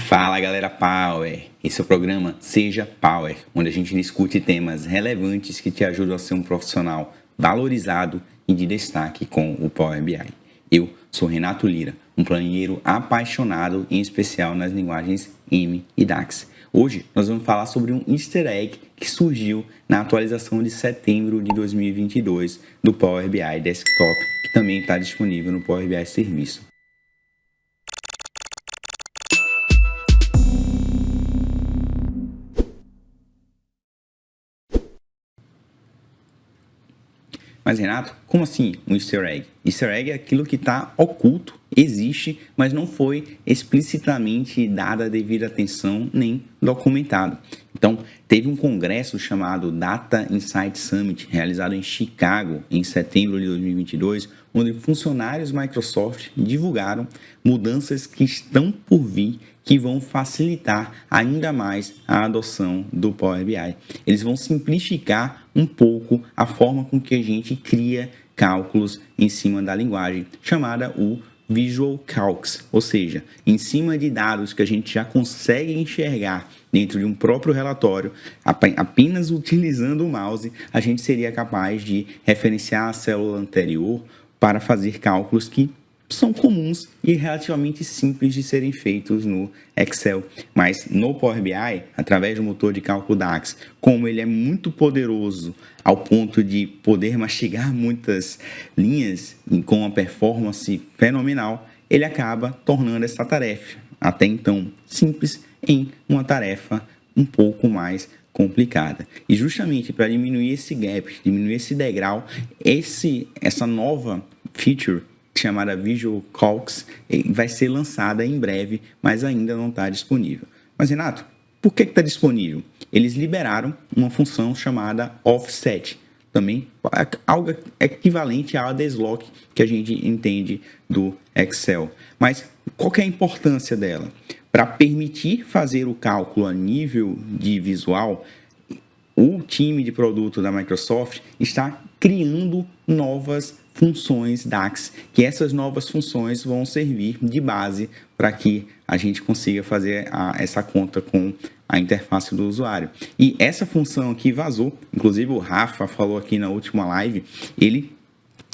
Fala galera Power! Esse é o programa Seja Power, onde a gente discute temas relevantes que te ajudam a ser um profissional valorizado e de destaque com o Power BI. Eu sou Renato Lira, um planilheiro apaixonado em especial nas linguagens M e DAX. Hoje nós vamos falar sobre um easter egg que surgiu na atualização de setembro de 2022 do Power BI Desktop, que também está disponível no Power BI Serviço. Mas Renato, como assim um easter egg? Easter egg é aquilo que está oculto, existe, mas não foi explicitamente dada a devida atenção nem documentado. Então, teve um congresso chamado Data Insight Summit, realizado em Chicago em setembro de 2022, onde funcionários Microsoft divulgaram mudanças que estão por vir, que vão facilitar ainda mais a adoção do Power BI. Eles vão simplificar um pouco a forma com que a gente cria cálculos em cima da linguagem, chamada o Visual Calcs, ou seja, em cima de dados que a gente já consegue enxergar dentro de um próprio relatório, apenas utilizando o mouse, a gente seria capaz de referenciar a célula anterior para fazer cálculos que são comuns e relativamente simples de serem feitos no Excel. Mas no Power BI, através do motor de cálculo DAX, como ele é muito poderoso ao ponto de poder mastigar muitas linhas e com uma performance fenomenal, ele acaba tornando essa tarefa, até então simples, em uma tarefa um pouco mais complicada. E justamente para diminuir esse gap, diminuir esse degrau, essa nova feature chamada Visual Calcs vai ser lançada em breve, mas ainda não está disponível. Mas Renato, por que está disponível? Eles liberaram uma função chamada Offset, também algo equivalente à Desloc que a gente entende do Excel. Mas qual que é a importância dela? Para permitir fazer o cálculo a nível de visual, o time de produto da Microsoft está criando novas funções DAX, que essas novas funções vão servir de base para que a gente consiga fazer essa conta com a interface do usuário. E essa função aqui vazou, inclusive o Rafa falou aqui na última live, ele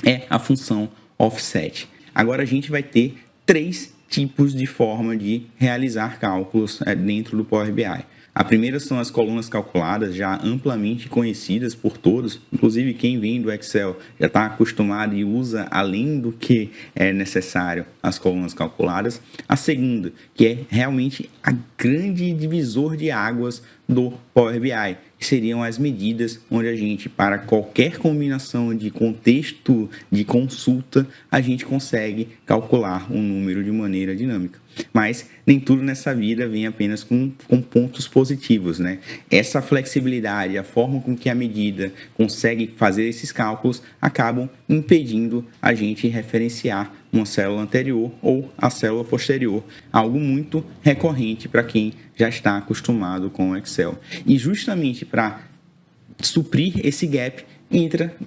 é a função Offset. Agora a gente vai ter 3 tipos de forma de realizar cálculos dentro do Power BI. A primeira são as colunas calculadas, já amplamente conhecidas por todos, inclusive quem vem do Excel já está acostumado e usa além do que é necessário as colunas calculadas. A segunda, que é realmente a grande divisor de águas do Power BI, que seriam as medidas onde a gente, para qualquer combinação de contexto de consulta, a gente consegue calcular um número de maneira dinâmica. Mas nem tudo nessa vida vem apenas com pontos positivos, né? Essa flexibilidade, a forma com que a medida consegue fazer esses cálculos, acabam impedindo a gente referenciar uma célula anterior ou a célula posterior, algo muito recorrente para quem já está acostumado com o Excel. E justamente para suprir esse gap,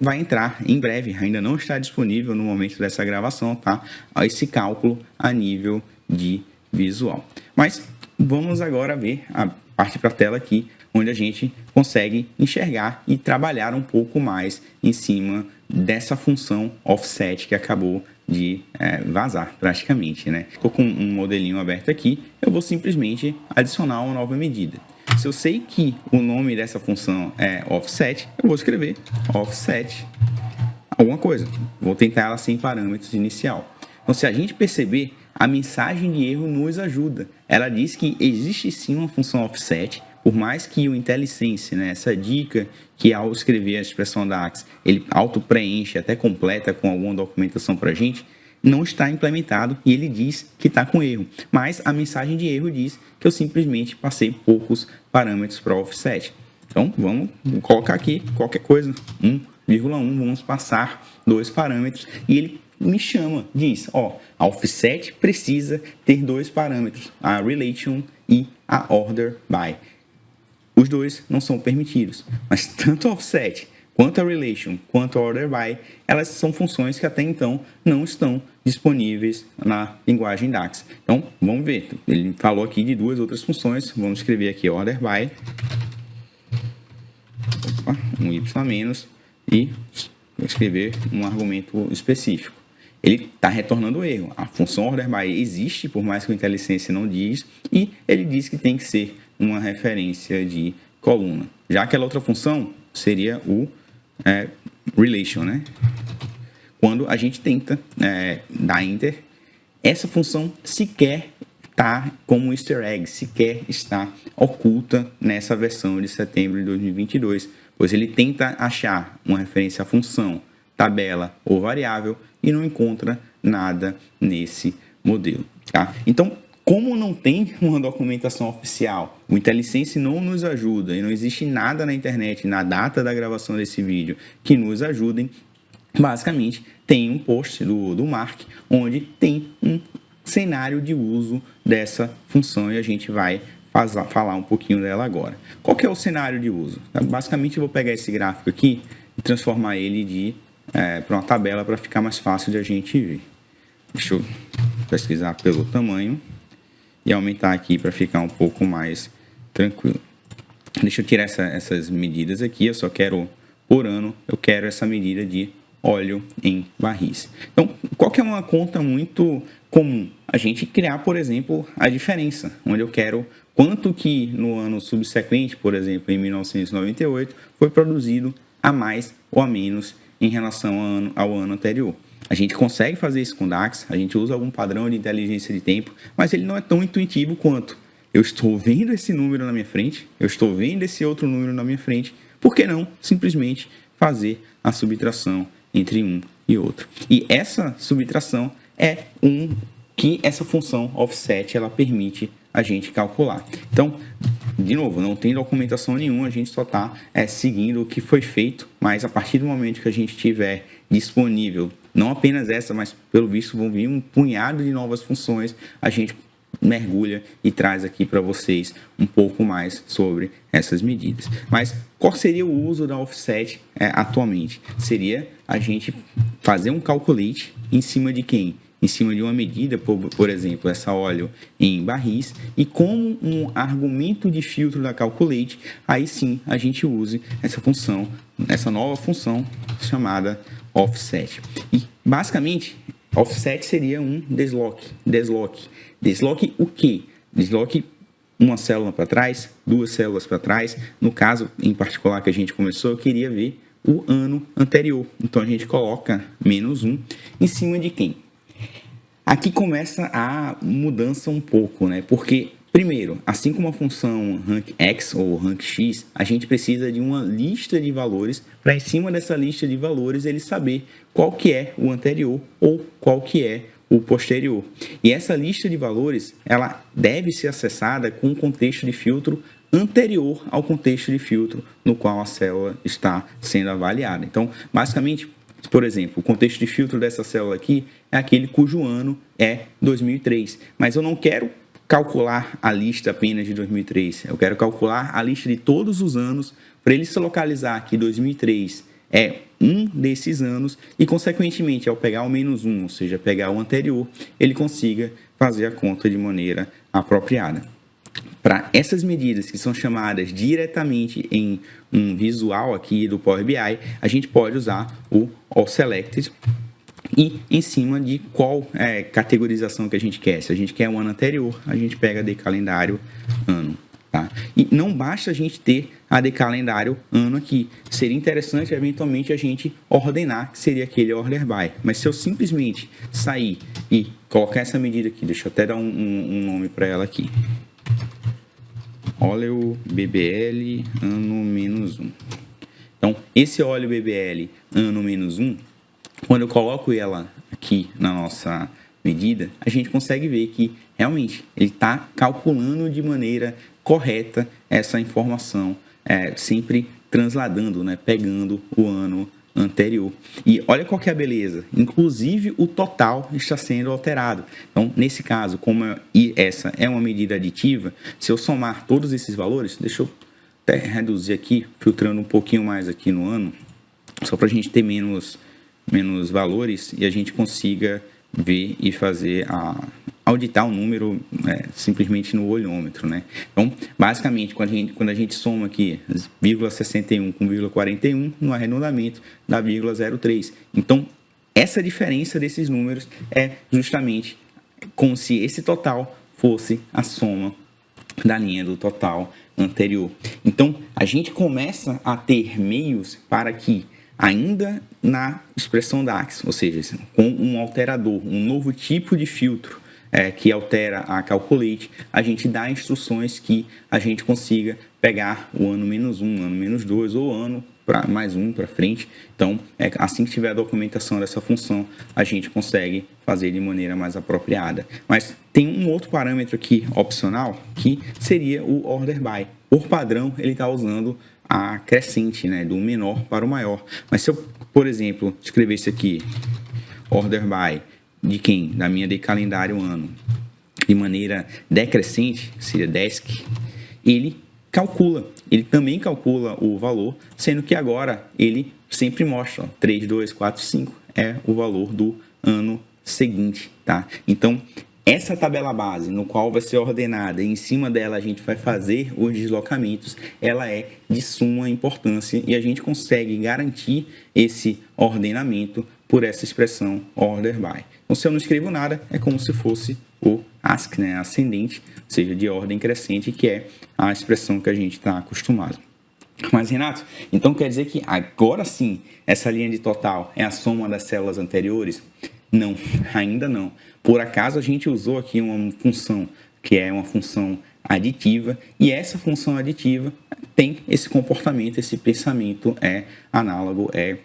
vai entrar em breve, ainda não está disponível no momento dessa gravação, tá? Esse cálculo a nível de visual. Mas vamos agora ver a parte para a tela aqui, onde a gente consegue enxergar e trabalhar um pouco mais em cima dessa função offset que acabou de vazar praticamente, né? Estou com um modelinho aberto aqui, eu vou simplesmente adicionar uma nova medida. Se eu sei que o nome dessa função é offset, eu vou escrever offset alguma coisa. Vou tentar ela sem parâmetros inicial. Então, se a gente perceber, a mensagem de erro nos ajuda. Ela diz que existe sim uma função offset, por mais que o IntelliSense, né, essa dica que ao escrever a expressão DAX, ele auto-preenche, até completa com alguma documentação para a gente, não está implementado e ele diz que está com erro. Mas a mensagem de erro diz que eu simplesmente passei poucos parâmetros para offset. Então, vamos colocar aqui qualquer coisa, 1,1, vamos passar 2 parâmetros e ele me chama, diz, a offset precisa ter 2 parâmetros, a relation e a order by. Os dois não são permitidos, mas tanto a offset quanto a relation, quanto a order by, elas são funções que até então não estão disponíveis na linguagem DAX. Então, vamos ver. Ele falou aqui de duas outras funções. Vamos escrever aqui order by, um y a menos, e escrever um argumento específico. Ele está retornando o erro. A função order by existe, por mais que o IntelliSense não diz, e ele diz que tem que ser uma referência de coluna. Já aquela outra função seria o relation, né? Quando a gente tenta dar enter, essa função sequer está como easter egg, sequer está oculta nessa versão de setembro de 2022, pois ele tenta achar uma referência à função, tabela ou variável e não encontra nada nesse modelo. Tá? Então, como não tem uma documentação oficial, o IntelliSense não nos ajuda e não existe nada na internet, na data da gravação desse vídeo, que nos ajudem, basicamente tem um post do Mark, onde tem um cenário de uso dessa função e a gente vai falar um pouquinho dela agora. Qual que é o cenário de uso? Basicamente eu vou pegar esse gráfico aqui e transformar ele para uma tabela para ficar mais fácil de a gente ver. Deixa eu pesquisar pelo tamanho e aumentar aqui para ficar um pouco mais tranquilo. Deixa eu tirar essas medidas aqui, eu só quero, por ano, eu quero essa medida de óleo em barris. Então, qual que é uma conta muito comum? A gente criar, por exemplo, a diferença, onde eu quero quanto que no ano subsequente, por exemplo, em 1998, foi produzido a mais ou a menos em relação ao ano anterior. A gente consegue fazer isso com DAX, a gente usa algum padrão de inteligência de tempo, mas ele não é tão intuitivo quanto eu estou vendo esse número na minha frente, eu estou vendo esse outro número na minha frente, por que não simplesmente fazer a subtração entre um e outro? E essa subtração é que essa função offset ela permite a gente calcular. Então, de novo, não tem documentação nenhuma, a gente só está seguindo o que foi feito, mas a partir do momento que a gente tiver disponível, não apenas essa, mas pelo visto vão vir um punhado de novas funções, a gente mergulha e traz aqui para vocês um pouco mais sobre essas medidas. Mas qual seria o uso da offset atualmente? Seria a gente fazer um calculate em cima de quem? Em cima de uma medida, por exemplo, essa óleo em barris, e como um argumento de filtro da calculate, aí sim a gente use essa função, essa nova função chamada offset. E basicamente, offset seria um desloque. Desloque o quê? Desloque uma célula para trás, duas células para trás. No caso em particular que a gente começou, eu queria ver o ano anterior. Então a gente coloca -1 em cima de quem? Aqui começa a mudança um pouco, né? Porque, primeiro, assim como a função rank x ou rank x, a gente precisa de uma lista de valores para, em cima dessa lista de valores, ele saber qual que é o anterior ou qual que é o posterior. E essa lista de valores, ela deve ser acessada com um contexto de filtro anterior ao contexto de filtro no qual a célula está sendo avaliada. Então, basicamente, por exemplo, o contexto de filtro dessa célula aqui é aquele cujo ano é 2003. Mas eu não quero calcular a lista apenas de 2003. Eu quero calcular a lista de todos os anos para ele se localizar que 2003 é um desses anos e, consequentemente, ao pegar o -1, ou seja, pegar o anterior, ele consiga fazer a conta de maneira apropriada. Para essas medidas que são chamadas diretamente em um visual aqui do Power BI, a gente pode usar o AllSelected e em cima de qual categorização que a gente quer. Se a gente quer o ano anterior, a gente pega de calendário ano. Tá? E não basta a gente ter a de calendário ano aqui. Seria interessante, eventualmente, a gente ordenar, que seria aquele order by. Mas se eu simplesmente sair e colocar essa medida aqui, deixa eu até dar um nome para ela aqui. Óleo BBL ano -1. Então, esse óleo BBL ano -1, quando eu coloco ela aqui na nossa medida, a gente consegue ver que realmente ele está calculando de maneira correta essa informação, sempre transladando, né, pegando o ano anterior. E olha qual que é a beleza, inclusive o total está sendo alterado. Então, nesse caso, como essa é uma medida aditiva, se eu somar todos esses valores, deixa eu até reduzir aqui, filtrando um pouquinho mais aqui no ano, só para a gente ter menos valores e a gente consiga ver e fazer auditar o número simplesmente no olhômetro, né? Então, basicamente, quando a gente soma aqui 0,61 com 0,41, no arredondamento dá 0,03. Então, essa diferença desses números é justamente como se esse total fosse a soma da linha do total anterior. Então, a gente começa a ter meios para que, ainda na expressão DAX, ou seja, com um alterador, um novo tipo de filtro que altera a calculate, a gente dá instruções que a gente consiga pegar o ano -1, ano -2 ou ano mais um para frente. Então, assim que tiver a documentação dessa função, a gente consegue fazer de maneira mais apropriada. Mas tem um outro parâmetro aqui opcional, que seria o order by. Por padrão, ele está usando a crescente, né, do menor para o maior. Mas se eu, por exemplo, escrevesse aqui order by de quem? Da minha de calendário ano, de maneira decrescente, seria desc, ele também calcula o valor, sendo que agora ele sempre mostra, 3, 2, 4, 5 é o valor do ano seguinte, tá? Então, essa tabela base, no qual vai ser ordenada, e em cima dela a gente vai fazer os deslocamentos, ela é de suma importância e a gente consegue garantir esse ordenamento por essa expressão order by. Então, se eu não escrevo nada, é como se fosse o ASC, né, ascendente, ou seja, de ordem crescente, que é a expressão que a gente está acostumado. Mas, Renato, então quer dizer que agora sim essa linha de total é a soma das células anteriores? Não, ainda não. Por acaso a gente usou aqui uma função que é uma função aditiva, e essa função aditiva tem esse comportamento, esse pensamento é análogo, é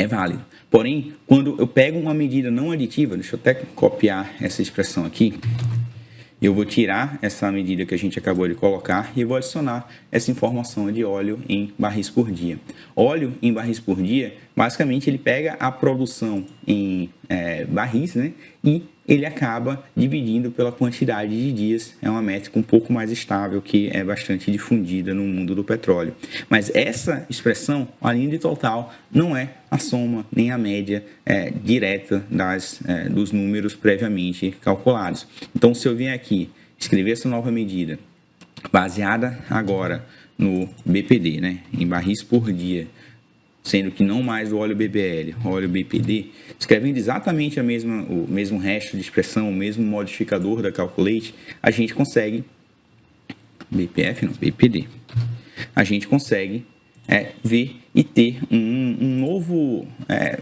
válido. Porém, quando eu pego uma medida não aditiva, deixa eu até copiar essa expressão aqui, eu vou tirar essa medida que a gente acabou de colocar e vou adicionar essa informação de óleo em barris por dia. Óleo em barris por dia, basicamente ele pega a produção em barris, né, e ele acaba dividindo pela quantidade de dias. É uma métrica um pouco mais estável que é bastante difundida no mundo do petróleo. Mas essa expressão, a linha de total, não é a soma nem a média direta dos números previamente calculados. Então, se eu vier aqui escrever essa nova medida, baseada agora no BPD, né, em barris por dia, sendo que não mais o óleo BBL, o óleo BPD, escrevendo exatamente o mesmo resto de expressão, o mesmo modificador da calculate, a gente consegue, BPD, a gente consegue ver e ter um novo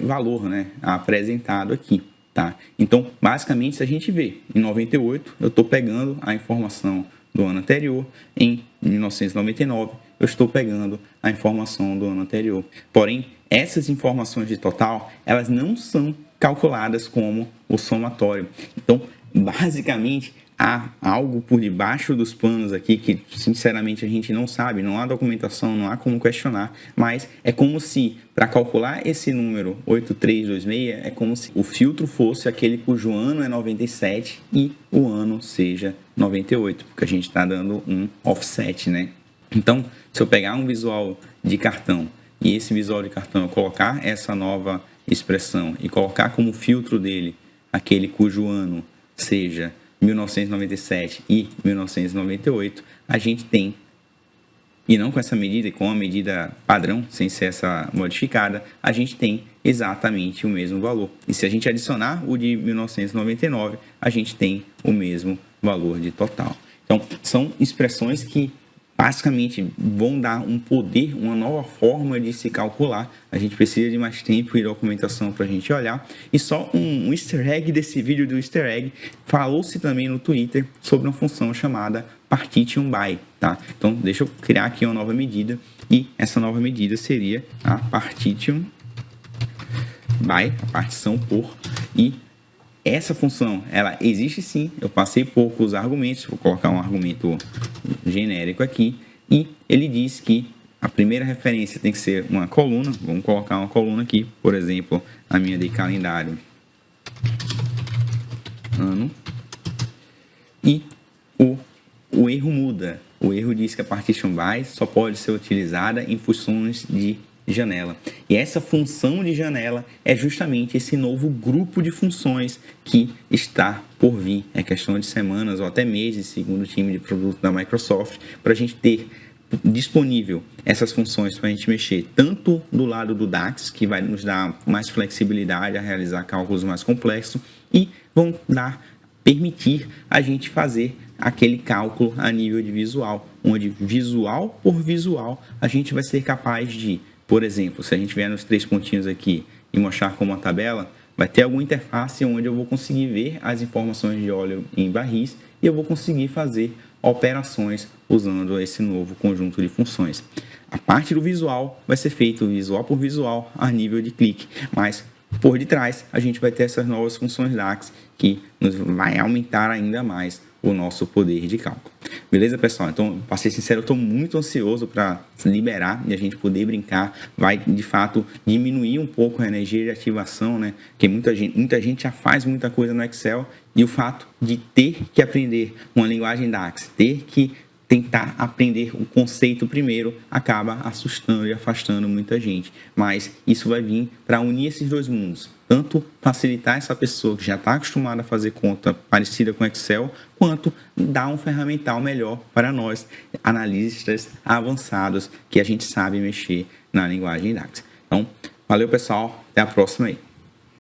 valor, né, apresentado aqui. Tá? Então, basicamente, se a gente vê em 98, eu estou pegando a informação do ano anterior, em 1999, eu estou pegando a informação do ano anterior. Porém, essas informações de total, elas não são calculadas como o somatório. Então, basicamente, há algo por debaixo dos panos aqui que, sinceramente, a gente não sabe, não há documentação, não há como questionar, mas é como se, para calcular esse número 8326, é como se o filtro fosse aquele cujo ano é 97 e o ano seja 98, porque a gente está dando um offset, né? Então, se eu pegar um visual de cartão e esse visual de cartão eu colocar essa nova expressão e colocar como filtro dele aquele cujo ano seja 1997 e 1998, a gente tem, e não com essa medida, com a medida padrão, sem ser essa modificada, a gente tem exatamente o mesmo valor. E se a gente adicionar o de 1999, a gente tem o mesmo valor de total. Então, são expressões que basicamente vão dar um poder, uma nova forma de se calcular. A gente precisa de mais tempo e documentação para a gente olhar. E só um easter egg desse vídeo do easter egg, falou-se também no Twitter sobre uma função chamada partition by, tá? Então, deixa eu criar aqui uma nova medida, e essa nova medida seria a partition by, a partição por, e essa função, ela existe sim, eu passei poucos argumentos, vou colocar um argumento genérico aqui, e ele diz que a primeira referência tem que ser uma coluna, vamos colocar uma coluna aqui, por exemplo, a minha de calendário, ano, e o erro muda, o erro diz que a partition by só pode ser utilizada em funções de janela. E essa função de janela é justamente esse novo grupo de funções que está por vir. É questão de semanas ou até meses, segundo o time de produto da Microsoft, para a gente ter disponível essas funções para a gente mexer tanto do lado do DAX, que vai nos dar mais flexibilidade a realizar cálculos mais complexos, e vão permitir a gente fazer aquele cálculo a nível de visual, onde visual por visual a gente vai ser capaz de, por exemplo, se a gente vier nos 3 pontinhos aqui e mostrar como uma tabela, vai ter alguma interface onde eu vou conseguir ver as informações de óleo em barris e eu vou conseguir fazer operações usando esse novo conjunto de funções. A parte do visual vai ser feito visual por visual a nível de clique, mas por detrás a gente vai ter essas novas funções DAX que nos vai aumentar ainda mais o nosso poder de cálculo. Beleza, pessoal? Então, para ser sincero, eu estou muito ansioso para liberar e a gente poder brincar. Vai, de fato, diminuir um pouco a energia de ativação, né? Porque muita gente já faz muita coisa no Excel e o fato de ter que aprender uma linguagem DAX, ter que tentar aprender o conceito primeiro, acaba assustando e afastando muita gente. Mas isso vai vir para unir esses dois mundos. Tanto facilitar essa pessoa que já está acostumada a fazer conta parecida com Excel, quanto dar um ferramental melhor para nós, analistas avançados, que a gente sabe mexer na linguagem DAX. Então, valeu pessoal, até a próxima aí.